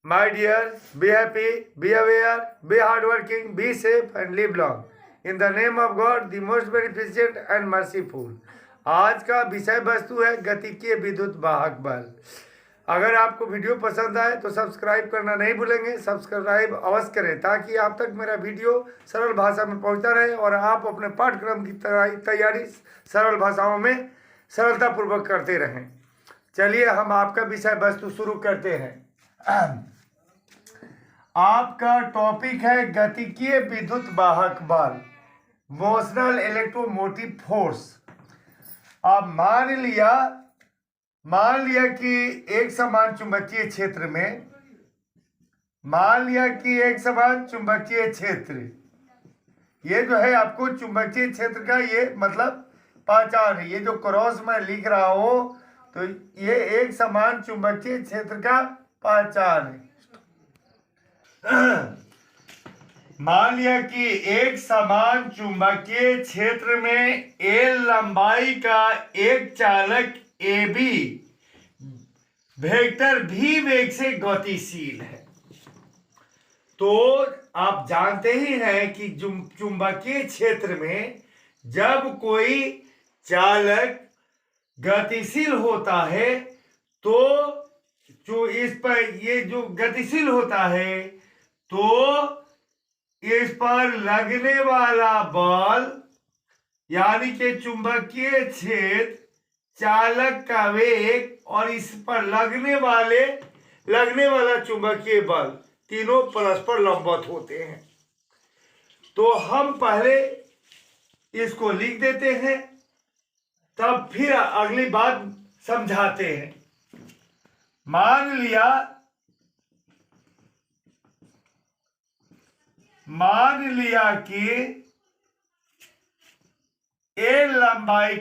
My dear, be happy, be aware, be hardworking, be safe and live long. In the name of God, the most beneficent and merciful. आज का विषय वस्तु है गतिकीय विद्युत वाहक बल। अगर आपको वीडियो पसंद आए तो सब्सक्राइब करना नहीं भूलेंगे। सब्सक्राइब अवश्य करें ताकि आप तक मेरा वीडियो सरल भाषा में पहुंचता रहे और आप अपने पाठ्यक्रम की तैयारी सरल भाषाओं में सरलतापूर्वक करते रहें। चलिए हम आपका विषय वस्तु शुरू करते हैं। आपका टॉपिक है गतिकीय विद्युत वाहक बल, मोशनल इलेक्ट्रोमोटिव फोर्स। अब मान लिया कि एक समान चुंबकीय क्षेत्र में ये जो है आपको चुंबकीय क्षेत्र का ये मतलब पहचान है। ये जो क्रॉस मैं लिख रहा हूं तो ये एक समान चुंबकीय क्षेत्र का पहचान है। मान लिया कि एक समान चुंबकीय क्षेत्र में एल लंबाई का एक चालक ए बी वेक्टर भी वेग से गतिशील है। तो आप जानते ही हैं कि चुंबकीय क्षेत्र में जब कोई चालक गतिशील होता है तो जो इस पर ये जो गतिशील होता है तो इस पर लगने वाला बल यानी कि चुंबकीय क्षेत्र, चालक का वेग और इस पर लगने वाला चुंबकीय बल तीनों परस्पर लंबवत होते हैं। तो हम पहले इसको लिख देते हैं, तब फिर अगली बात समझाते हैं। मान लिया कि एल लंबाई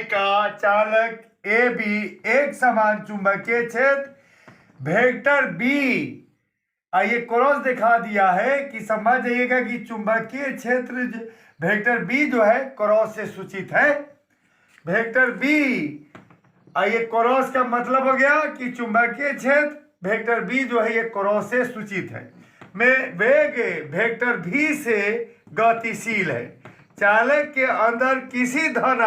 का चालक ए बी एक समान चुंबकीय क्षेत्र वेक्टर बी, ये क्रॉस दिखा दिया है कि समझ जाइएगा कि चुंबकीय क्षेत्र वेक्टर बी जो है क्रॉस से सूचित है। वेक्टर बी, ये क्रॉस का मतलब हो गया कि चुंबकीय क्षेत्र वेक्टर बी जो है ये क्रॉस से सूचित है। में वेग वेक्टर भी से गतिशील है। चालक के अंदर किसी धन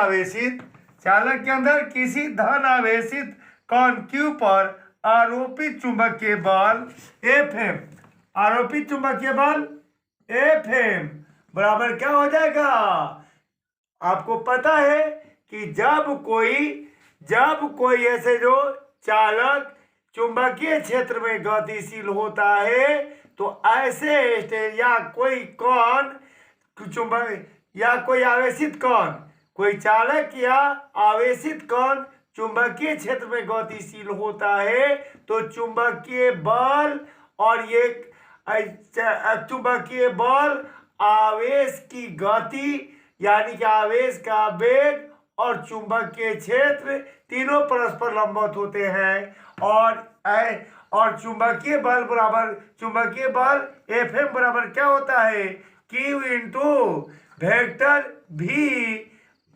आवेशित कण Q पर आरोपित चुंबकीय बल Fm, Fm बराबर क्या हो जाएगा? आपको पता है कि जब कोई ऐसे जो चालक चुंबकीय क्षेत्र में गतिशील होता है तो ऐसे या कोई आवेशित कण, कोई चालक या आवेशित कण चुंबकीय क्षेत्र में गतिशील होता है तो चुंबकीय बल और ये चुंबकीय बल, आवेश की गति यानी कि आवेश का वेग और चुंबकीय क्षेत्र तीनों परस्पर लंबवत होते हैं। और चुंबकीय बल Fm बराबर क्या होता है? Q इंटू वेक्टर भी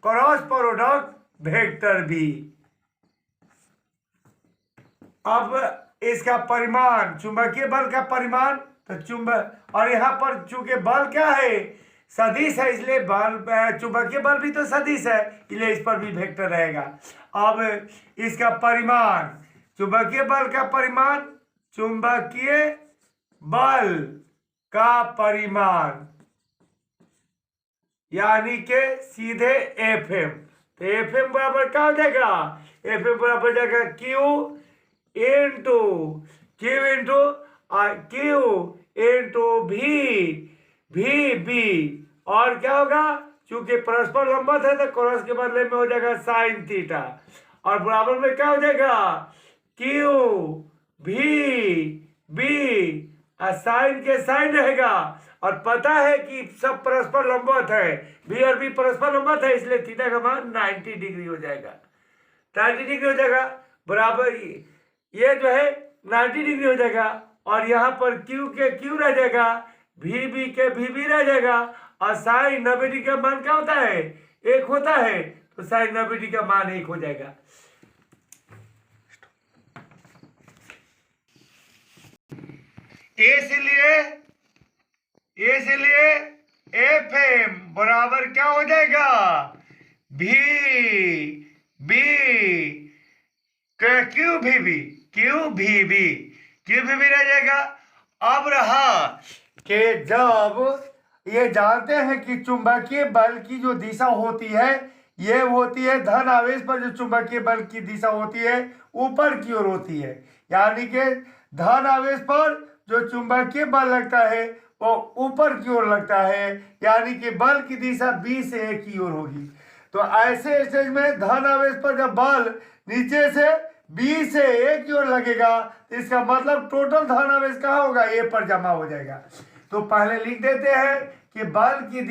क्रॉस प्रोडक्ट वेक्टर भी। अब इसका परिमाण, चुंबकीय बल का परिमाण, तो और यहाँ पर चूंकि बल क्या है? सदिश है, इसलिए चुंबकीय बल भी तो सदिश है, इसलिए इस पर भी वेक्टर रहेगा। अब इसका परिमाण, चुंबकीय बल का परिमाण यानी कि सीधे Fm, तो Fm बराबर क्या हो जाएगा? Fm बराबर हो जाएगा Q इंटू भी और क्या होगा? चूंकि परस्पर लंबवत है तो क्रॉस के बदले में हो जाएगा साइन थीटा और बराबर में क्या हो जाएगा? Q भी साइन के साइन रहेगा और पता है कि सब परस्पर लंबवत है, बी और बी परस्पर लंबवत है, इसलिए थीटा का मान 90 डिग्री हो जाएगा। 90 डिग्री हो जाएगा बराबर, ये जो है 90 डिग्री हो जाएगा और यहाँ पर Q के Q रह जाएगा, VB के VB रह जाएगा और साइन 90 डिग्री का मान क्या होता है? 1 होता है, तो साइन 90 डिग्री का मान 1 हो जाएगा। इसलिए एफ एम बराबर क्या हो जाएगा, भी बी क्यू भी बी, क्यू भी रह जाएगा। अब रहा कि जब ये जानते हैं कि चुंबकीय बल की जो दिशा होती है ये होती है धन आवेश पर, जो चुंबकीय बल की दिशा होती है ऊपर की ओर होती है, यानी कि धन आवेश पर जो चुंबकीय बल लगता है वो ऊपर की ओर लगता है, यानी कि बल की दिशा बी से ए की ओर होगी। तो ऐसे स्टेज में धन आवेश पर जब बल नीचे से बी से ए की ओर लगेगा तो इसका मतलब टोटल धन आवेश कहाँ होगा, ए पर जमा हो जाएगा। तो पहले लिख देते हैं कि बल की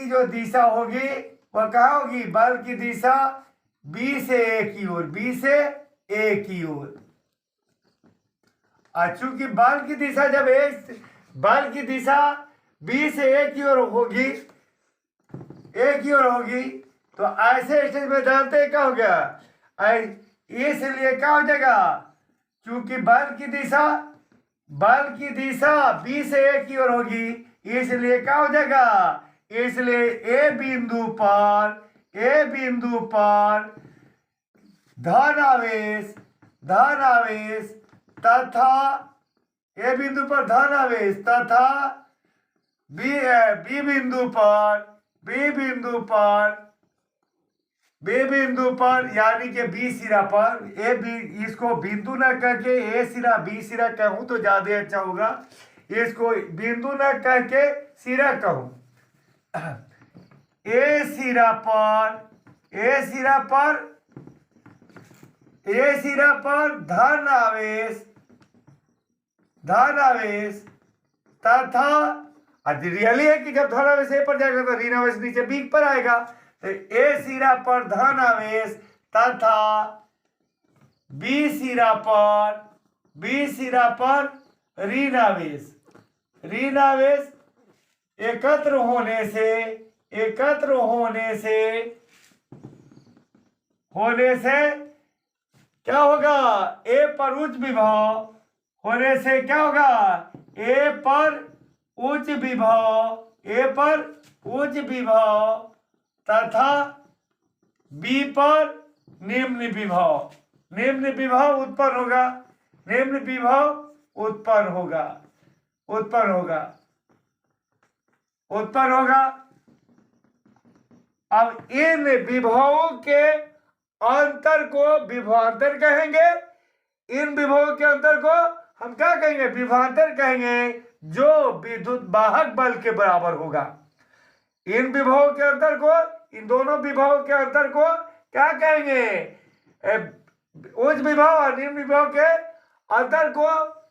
जो दिशा होगी वह कहाँ होगी, बल की दिशा बी से ए की ओर, चूंकि बल की दिशा जब बल की दिशा बी से ए की ओर होगी, तो ऐसे स्टेज में जानते हैं क्या हो गया, इसलिए क्या हो जाएगा, क्योंकि बल की दिशा बी से ए की ओर होगी, इसलिए क्या हो जाएगा, इसलिए ए बिंदु पर धन आवेश तथा ए बिंदु पर धन आवेश तथा बी बिंदु पर यानी कि बी सिरा पर, इसको बिंदु ना करके ए सिरा बी सिरा कहूं तो ज्यादा अच्छा होगा, इसको बिंदु ना कह के सिरा कहूं। ए सिरा पर धन आवेश तथा रियली है कि जब धन आवेश ए पर जाएगा तो ऋण आवेश नीचे बी पर आएगा, तो ए सिरा पर धन आवेश तथा बी सिरा पर ऋण आवेश एकत्र होने से क्या होगा, ए पर उच्च विभव होने से क्या होगा, ए पर उच्च विभव तथा बी पर निम्न विभव उत्पन्न होगा। अब इन विभवों के अंतर को विभवांतर कहेंगे, इन विभवों के अंतर को हम क्या कहेंगे, विभवांतर कहेंगे, जो विद्युत वाहक बल के बराबर होगा। इन विभवों के अंतर को, इन दोनों विभवों के अंतर को क्या कहेंगे, उच्च विभव और निम्न विभव के अंतर को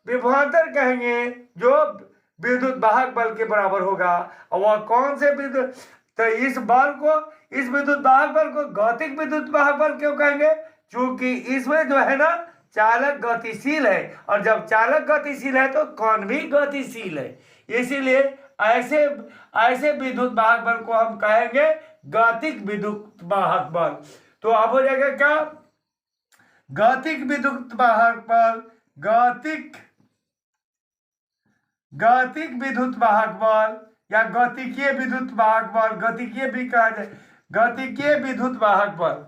विभवांतर कहेंगे, जो विद्युत वाहक बल के बराबर होगा। और वह कौन से विद्युत, तो इस विद्युत वाहक बल को गतिक विद्युत वाहक बल क्यों कहेंगे, क्योंकि इसमें जो है ना चालक गतिशील है, और जब चालक गतिशील है तो कौन भी गतिशील है, इसीलिए ऐसे विद्युत वाहक बल को हम कहेंगे गतिक विद्युत वाहक बल। तो अब हो जाएगा क्या, गतिक विद्युत वाहक बल, गतिक विद्युत वाहक बल या गतिकीय विद्युत वाहक बल, गतिकीय भी कहा जाए, गतिकीय विद्युत वाहक बल,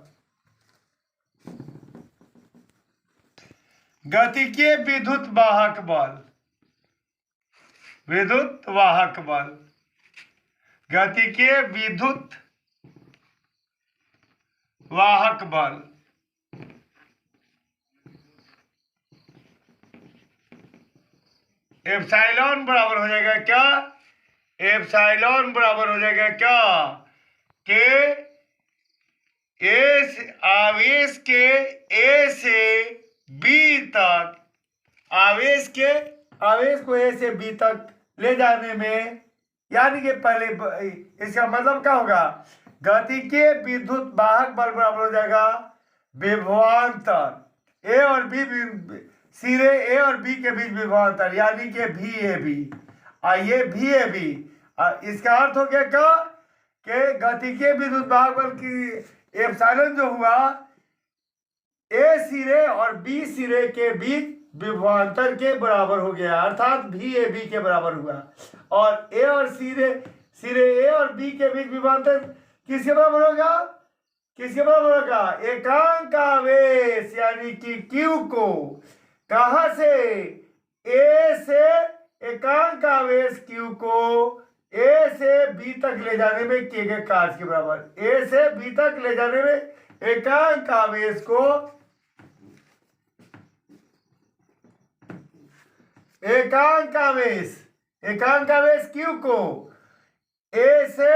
गतिकीय विद्युत वाहक बल, गतिकीय विद्युत वाहक बल। एप्सिलॉन बराबर हो जाएगा क्या, एप्सिलॉन बराबर हो जाएगा क्या, के आवेश के ए से बी तक, आवेश को ए से बी तक ले जाने में, यानी कि पहले इसका मतलब क्या होगा, गतिकीय विद्युत वाहक बल बराबर हो जाएगा विभवांतर, ए और बी सिरे ए और बी के बीच विभवांतर, यानी कि भी ए बी, ये भी ए बी। इसका अर्थ हो गया क्या कि गतिकीय विद्युत वाहक बल की एप्सिलॉन जो हुआ, ए सिरे और बी सिरे के बीच विभवांतर के बराबर हो गया, अर्थात भी ए बी के बराबर हुआ। और ए और सिरे ए और बी के बीच विभवांतर किसके बराबर होगा? किसके बराबर होगा? एकांक आवेश यानी कि क्यू को कहां से? ए से एकांक आवेश क्यू को ए से बी तक ले जाने में किए गए कार्य के बराबर। ए से बी तक ले जाने में एकांक आवेश को एकांक आवेश क्यू को ए से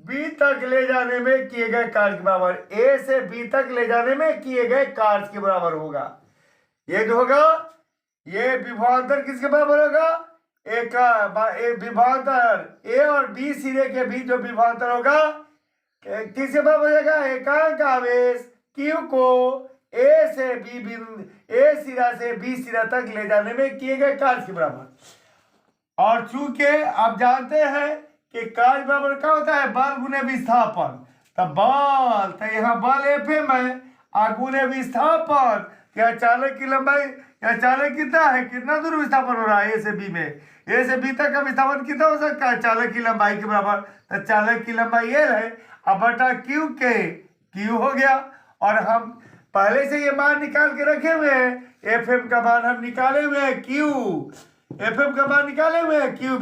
बी तक ले जाने में किए गए कार्य के बराबर। ए से बी तक ले जाने में किए गए कार्य के बराबर होगा। ये जो होगा ये विभवांतर किसके बराबर होगा? एक विभवांतर ए और बी सिरे के बीच जो विभवांतर होगा किसके बराबर हो जाएगा? एकांक आवेश क्यू को ए से बी ए सिरा से बी सिरा तक ले जाने में किए गए कार्य के बराबर। और चूंकि आप जानते हैं कि कार्य बराबर क्या होता है? बल गुने विस्थापन। तब बल तो यहाँ बल एफ एम है, गुने विस्थापन या चालक की लंबाई या चालक कितना है, कितना दूर विस्थापन हो रहा है ए से बी में? ए से बी तक का विस्थापन कितना हो सकता है? चालक की लंबाई के बराबर। तो चालक की लंबाई एल है, अब बटा क्यू के क्यू हो गया। और हम पहले से ये मान निकाल के रखे हुए हैं, एफ एम का मान हम निकाले हुए हैं, क्यू एफ एम का मान निकाले हुए हैं, क्यू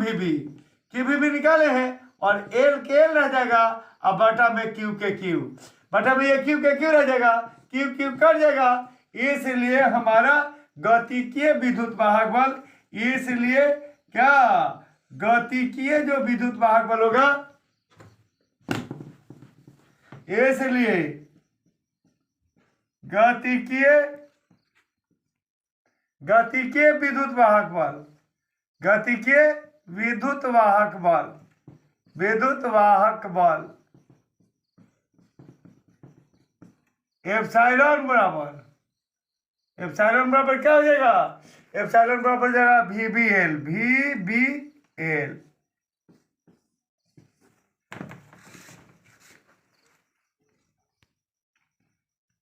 भी निकाले हैं। और एल के एल रह जाएगा, अब बटा में क्यू के क्यू, बटा में ये क्यू के क्यू रह जाएगा, क्यू क्यू कट जाएगा। इसलिए हमारा गतिकीय विद्युत वाहक बल, इसलिए क्या गतिकीय जो विद्युत वाहक बल होगा, इसलिए गतिकीय विद्युत वाहक बल, गतिकीय विद्युत वाहक बल एप्सिलॉन बराबर क्या हो जाएगा? एप्सिलॉन बराबर हो जाएगा वी बी एल।